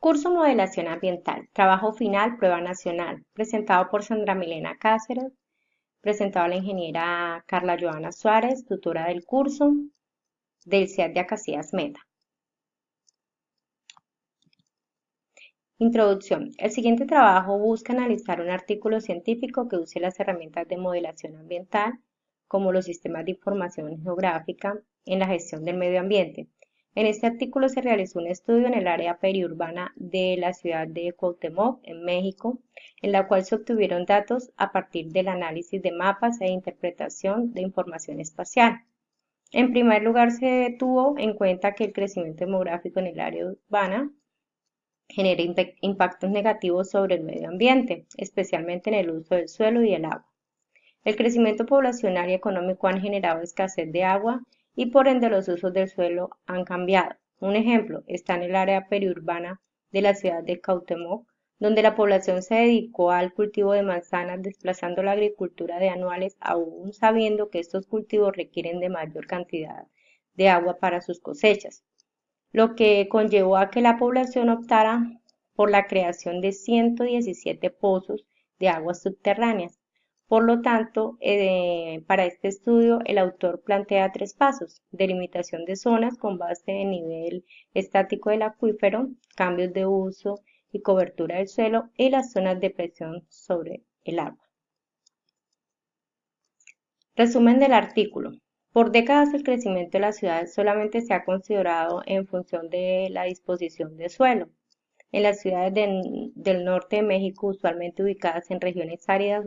Curso Modelación Ambiental, trabajo final, prueba nacional, presentado por Sandra Milena Cáceres, presentado a la ingeniera Carla Joana Suárez, tutora del curso del CIAT de Acacias Meta. Introducción. El siguiente trabajo busca analizar un artículo científico que use las herramientas de modelación ambiental, como los sistemas de información geográfica, en la gestión del medio ambiente. En este artículo se realizó un estudio en el área periurbana de la ciudad de Cuauhtémoc, en México, en la cual se obtuvieron datos a partir del análisis de mapas e interpretación de información espacial. En primer lugar, se tuvo en cuenta que el crecimiento demográfico en el área urbana genera impactos negativos sobre el medio ambiente, especialmente en el uso del suelo y el agua. El crecimiento poblacional y económico han generado escasez de agua y por ende los usos del suelo han cambiado. Un ejemplo está en el área periurbana de la ciudad de Cuauhtémoc, donde la población se dedicó al cultivo de manzanas, desplazando la agricultura de anuales, aún sabiendo que estos cultivos requieren de mayor cantidad de agua para sus cosechas, lo que conllevó a que la población optara por la creación de 117 pozos de aguas subterráneas. Por lo tanto, para este estudio el autor plantea 3 pasos: delimitación de zonas con base en nivel estático del acuífero, cambios de uso y cobertura del suelo y las zonas de presión sobre el agua. Resumen del artículo. Por décadas el crecimiento de las ciudades solamente se ha considerado en función de la disposición de suelo. En las ciudades del norte de México, usualmente ubicadas en regiones áridas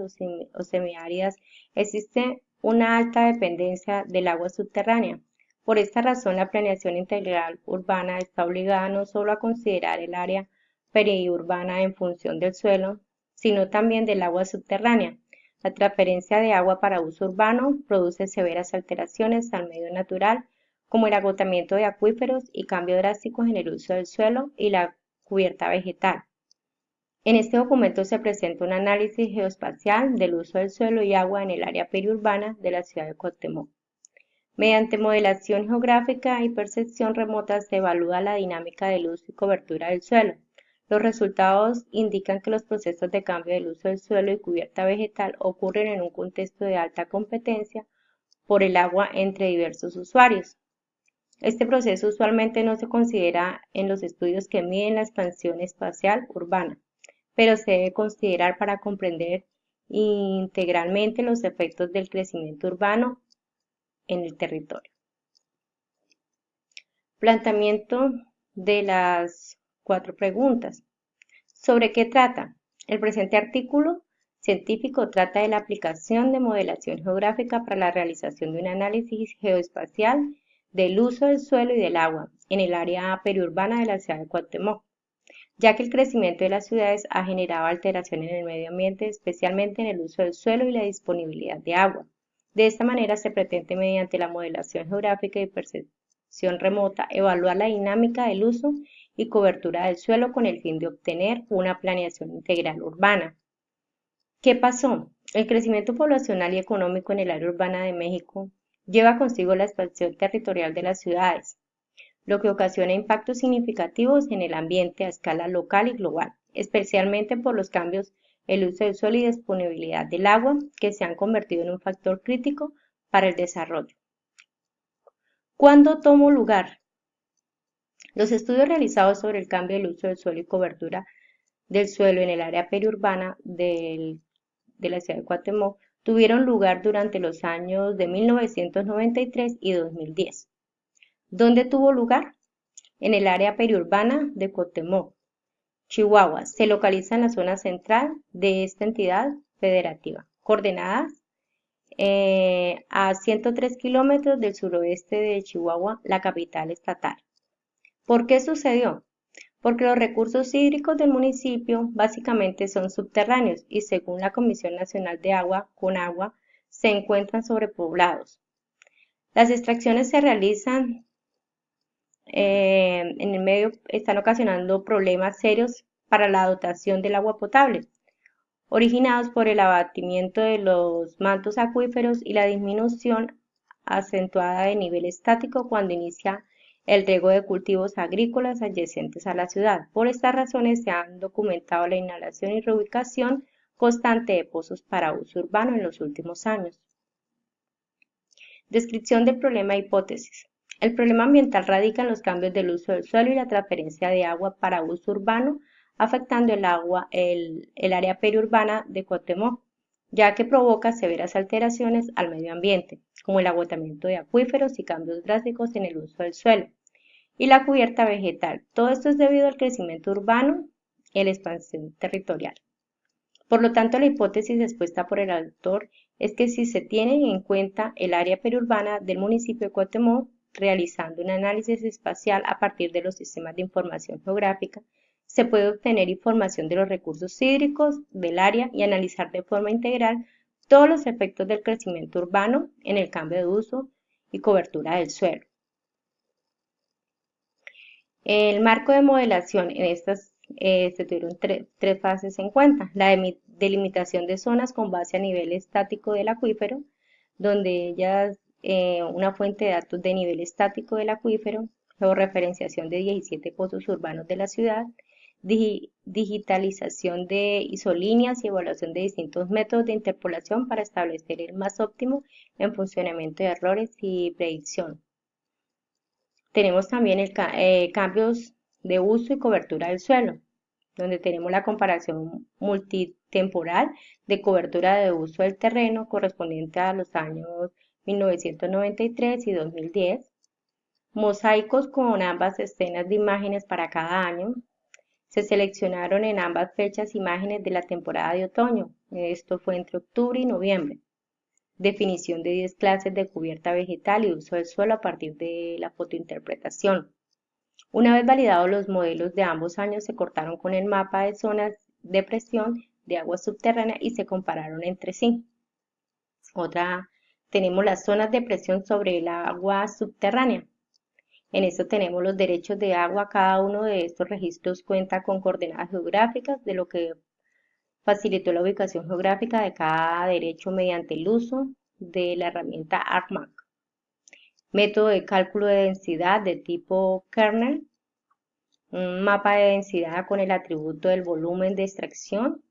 o semiáridas, existe una alta dependencia del agua subterránea. Por esta razón, la planeación integral urbana está obligada no solo a considerar el área periurbana en función del suelo, sino también del agua subterránea. La transferencia de agua para uso urbano produce severas alteraciones al medio natural, como el agotamiento de acuíferos y cambios drásticos en el uso del suelo y la cubierta vegetal. En este documento se presenta un análisis geoespacial del uso del suelo y agua en el área periurbana de la ciudad de Cuauhtémoc. Mediante modelación geográfica y percepción remota se evalúa la dinámica del uso y cobertura del suelo. Los resultados indican que los procesos de cambio del uso del suelo y cubierta vegetal ocurren en un contexto de alta competencia por el agua entre diversos usuarios. Este proceso usualmente no se considera en los estudios que miden la expansión espacial urbana, pero se debe considerar para comprender integralmente los efectos del crecimiento urbano en el territorio. Planteamiento de las 4 preguntas. ¿Sobre qué trata? El presente artículo científico trata de la aplicación de modelación geográfica para la realización de un análisis geoespacial del uso del suelo y del agua en el área periurbana de la ciudad de Cuauhtémoc, ya que el crecimiento de las ciudades ha generado alteraciones en el medio ambiente, especialmente en el uso del suelo y la disponibilidad de agua. De esta manera se pretende, mediante la modelación geográfica y percepción remota, evaluar la dinámica del uso y cobertura del suelo con el fin de obtener una planeación integral urbana. ¿Qué pasó? El crecimiento poblacional y económico en el área urbana de México lleva consigo la expansión territorial de las ciudades, lo que ocasiona impactos significativos en el ambiente a escala local y global, especialmente por los cambios en el uso del suelo y disponibilidad del agua, que se han convertido en un factor crítico para el desarrollo. ¿Cuándo tomó lugar? Los estudios realizados sobre el cambio del uso del suelo y cobertura del suelo en el área periurbana de la ciudad de Cuauhtémoc tuvieron lugar durante los años de 1993 y 2010. ¿Dónde tuvo lugar? En el área periurbana de Cuauhtémoc, Chihuahua. Se localiza en la zona central de esta entidad federativa, coordenadas a 103 kilómetros del suroeste de Chihuahua, la capital estatal. ¿Por qué sucedió? Porque los recursos hídricos del municipio básicamente son subterráneos y, según la Comisión Nacional de Agua, CONAGUA, se encuentran sobrepoblados. Las extracciones se realizan en el medio, están ocasionando problemas serios para la dotación del agua potable, originados por el abatimiento de los mantos acuíferos y la disminución acentuada de nivel estático cuando inicia el riego de cultivos agrícolas adyacentes a la ciudad. Por estas razones se han documentado la inhalación y reubicación constante de pozos para uso urbano en los últimos años. Descripción del problema e hipótesis. El problema ambiental radica en los cambios del uso del suelo y la transferencia de agua para uso urbano, afectando el área periurbana de Cuauhtémoc, ya que provoca severas alteraciones al medio ambiente, como el agotamiento de acuíferos y cambios drásticos en el uso del suelo y la cubierta vegetal. Todo esto es debido al crecimiento urbano y a la expansión territorial. Por lo tanto, la hipótesis expuesta por el autor es que si se tiene en cuenta el área periurbana del municipio de Cuauhtémoc, realizando un análisis espacial a partir de los sistemas de información geográfica, se puede obtener información de los recursos hídricos del área y analizar de forma integral todos los efectos del crecimiento urbano en el cambio de uso y cobertura del suelo. El marco de modelación en estas se tuvieron tres fases en cuenta. La delimitación de zonas con base a nivel estático del acuífero, donde ellas una fuente de datos de nivel estático del acuífero, georreferenciación de 17 pozos urbanos de la ciudad, digitalización de isolíneas y evaluación de distintos métodos de interpolación para establecer el más óptimo en funcionamiento de errores y predicción. Tenemos también cambios de uso y cobertura del suelo, donde tenemos la comparación multitemporal de cobertura de uso del terreno correspondiente a los años 1993 y 2010, mosaicos con ambas escenas de imágenes para cada año. Se seleccionaron en ambas fechas imágenes de la temporada de otoño, esto fue entre octubre y noviembre. Definición de 10 clases de cubierta vegetal y uso del suelo a partir de la fotointerpretación. Una vez validados los modelos de ambos años, se cortaron con el mapa de zonas de presión de agua subterránea y se compararon entre sí. Tenemos las zonas de presión sobre el agua subterránea. En esto tenemos los derechos de agua. Cada uno de estos registros cuenta con coordenadas geográficas, de lo que facilitó la ubicación geográfica de cada derecho mediante el uso de la herramienta ArcMap. Método de cálculo de densidad de tipo kernel. Un mapa de densidad con el atributo del volumen de extracción.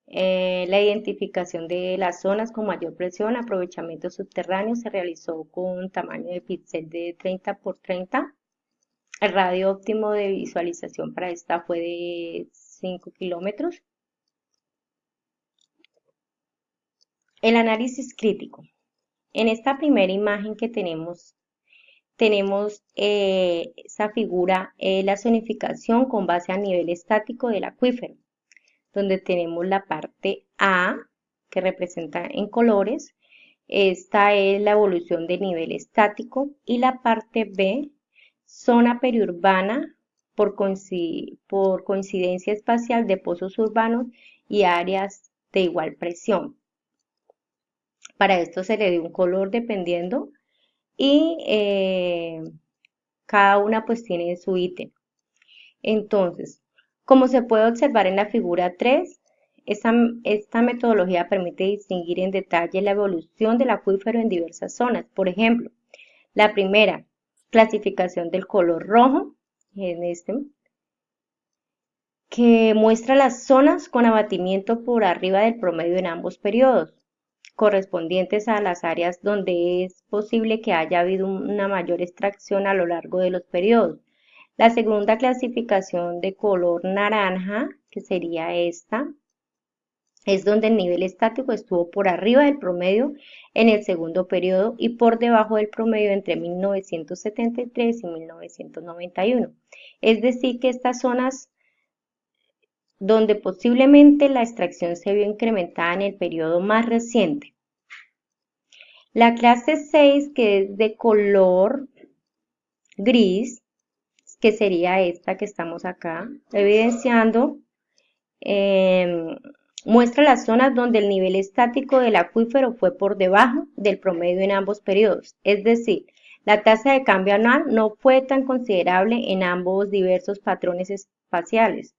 La identificación de las zonas con mayor presión, aprovechamiento subterráneo, se realizó con un tamaño de píxel de 30 por 30. El radio óptimo de visualización para esta fue de 5 kilómetros. El análisis crítico. En esta primera imagen que tenemos esa figura, la zonificación con base a nivel estático del acuífero, donde tenemos la parte A, que representa en colores. Esta es la evolución del nivel estático, y la parte B, zona periurbana por coincidencia espacial de pozos urbanos y áreas de igual presión. Para esto se le dio un color dependiendo y cada una pues tiene su ítem. Entonces, como se puede observar en la figura 3, esta metodología permite distinguir en detalle la evolución del acuífero en diversas zonas. Por ejemplo, la primera, clasificación del color rojo, en que muestra las zonas con abatimiento por arriba del promedio en ambos periodos, correspondientes a las áreas donde es posible que haya habido una mayor extracción a lo largo de los periodos. La segunda clasificación de color naranja, que sería esta, es donde el nivel estático estuvo por arriba del promedio en el segundo periodo y por debajo del promedio entre 1973 y 1991. Es decir, que estas zonas donde posiblemente la extracción se vio incrementada en el periodo más reciente. La clase 6, que es de color gris, que sería esta que estamos acá evidenciando, muestra las zonas donde el nivel estático del acuífero fue por debajo del promedio en ambos periodos, es decir, la tasa de cambio anual no fue tan considerable en ambos diversos patrones espaciales.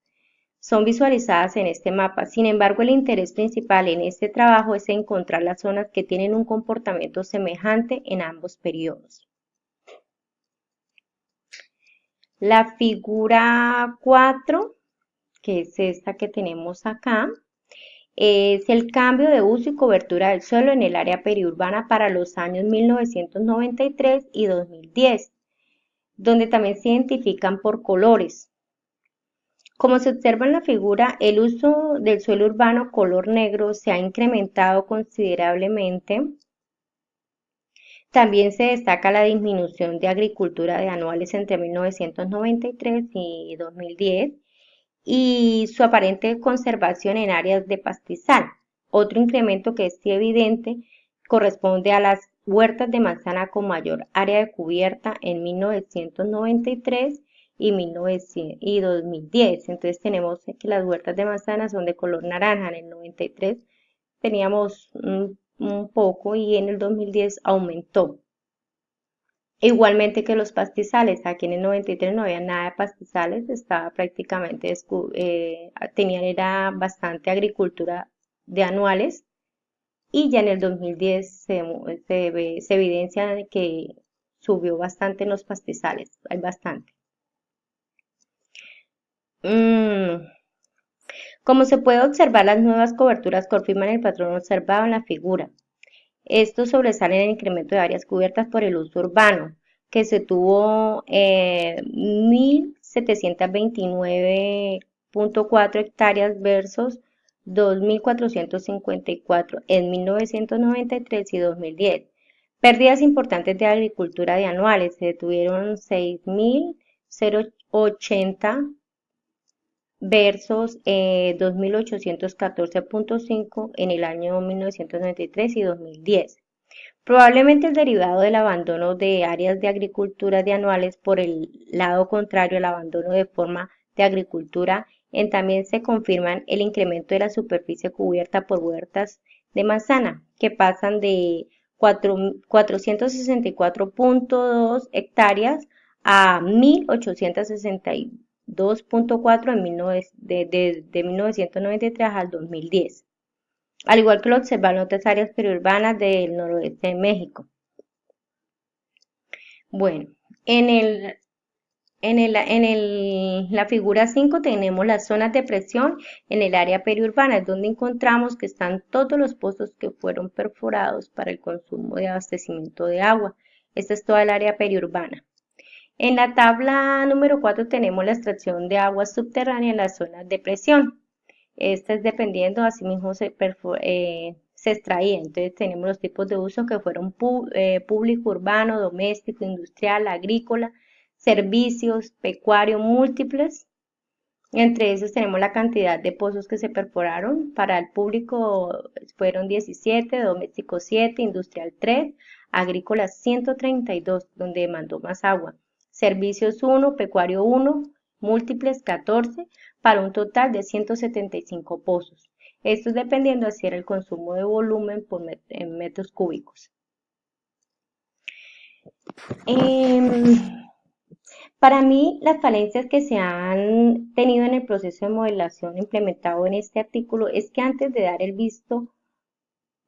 Son visualizadas en este mapa. Sin embargo, el interés principal en este trabajo es encontrar las zonas que tienen un comportamiento semejante en ambos periodos. La figura 4, que es esta que tenemos acá, es el cambio de uso y cobertura del suelo en el área periurbana para los años 1993 y 2010, donde también se identifican por colores. Como se observa en la figura, el uso del suelo urbano color negro se ha incrementado considerablemente. También se destaca la disminución de agricultura de anuales entre 1993 y 2010 y su aparente conservación en áreas de pastizal. Otro incremento que es evidente corresponde a las huertas de manzana con mayor área de cubierta en 1993 y 2010. Entonces tenemos que las huertas de manzana son de color naranja. En el 93 teníamos un poco y en el 2010 aumentó. Igualmente que los pastizales, aquí en el 93 no había nada de pastizales, estaba prácticamente, tenían era bastante agricultura de anuales y ya en el 2010 se evidencia de que subió bastante en los pastizales, hay bastante. Mm, Como se puede observar, las nuevas coberturas confirman el patrón observado en la figura. Estos sobresalen en el incremento de áreas cubiertas por el uso urbano, que se tuvo 1.729.4 hectáreas versus 2.454 en 1993 y 2010. Pérdidas importantes de agricultura de anuales, se detuvieron 6.080 versus 2.814.5 en el año 1993 y 2010. Probablemente el derivado del abandono de áreas de agricultura de anuales por el lado contrario al abandono de forma de agricultura también se confirman el incremento de la superficie cubierta por huertas de manzana, que pasan de 464.2 hectáreas a 1.862.4 de 1993 al 2010, al igual que lo observan en otras áreas periurbanas del noroeste de México. Bueno, en la figura 5 tenemos las zonas de presión en el área periurbana, es donde encontramos que están todos los pozos que fueron perforados para el consumo de abastecimiento de agua. Esta es toda el área periurbana. En la tabla número 4 tenemos la extracción de agua subterránea en las zonas de presión. Esta es dependiendo, asimismo se extraía. Entonces tenemos los tipos de uso que fueron público, urbano, doméstico, industrial, agrícola, servicios, pecuario, múltiples. Entre esos tenemos la cantidad de pozos que se perforaron. Para el público fueron 17, doméstico 7, industrial 3, agrícola 132, donde demandó más agua. Servicios 1, pecuario 1, múltiples 14, para un total de 175 pozos. Esto es dependiendo de si era el consumo de volumen en metros cúbicos. Para mí, las falencias que se han tenido en el proceso de modelación implementado en este artículo es que antes de dar el visto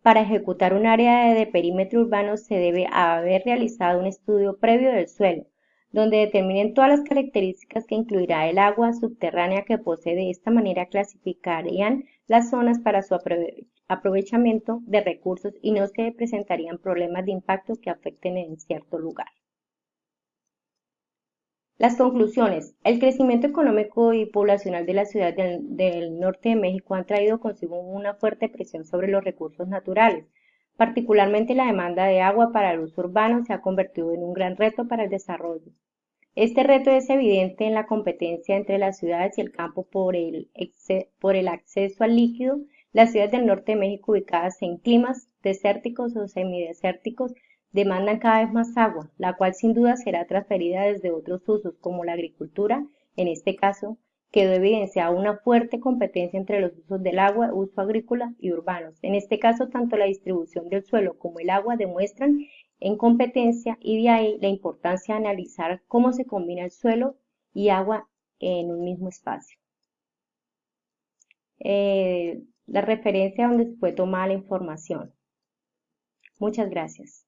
para ejecutar un área de perímetro urbano se debe haber realizado un estudio previo del suelo, donde determinen todas las características que incluirá el agua subterránea que posee. De esta manera clasificarían las zonas para su aprovechamiento de recursos y no se presentarían problemas de impacto que afecten en cierto lugar. Las conclusiones. El crecimiento económico y poblacional de la ciudad del norte de México han traído consigo una fuerte presión sobre los recursos naturales. Particularmente la demanda de agua para el uso urbano se ha convertido en un gran reto para el desarrollo. Este reto es evidente en la competencia entre las ciudades y el campo por el acceso al líquido. Las ciudades del norte de México ubicadas en climas desérticos o semidesérticos demandan cada vez más agua, la cual sin duda será transferida desde otros usos como la agricultura. En este caso, quedó evidenciada una fuerte competencia entre los usos del agua, uso agrícola y urbanos. En este caso, tanto la distribución del suelo como el agua demuestran en competencia y de ahí la importancia de analizar cómo se combina el suelo y agua en un mismo espacio. La referencia donde se fue tomada la información. Muchas gracias.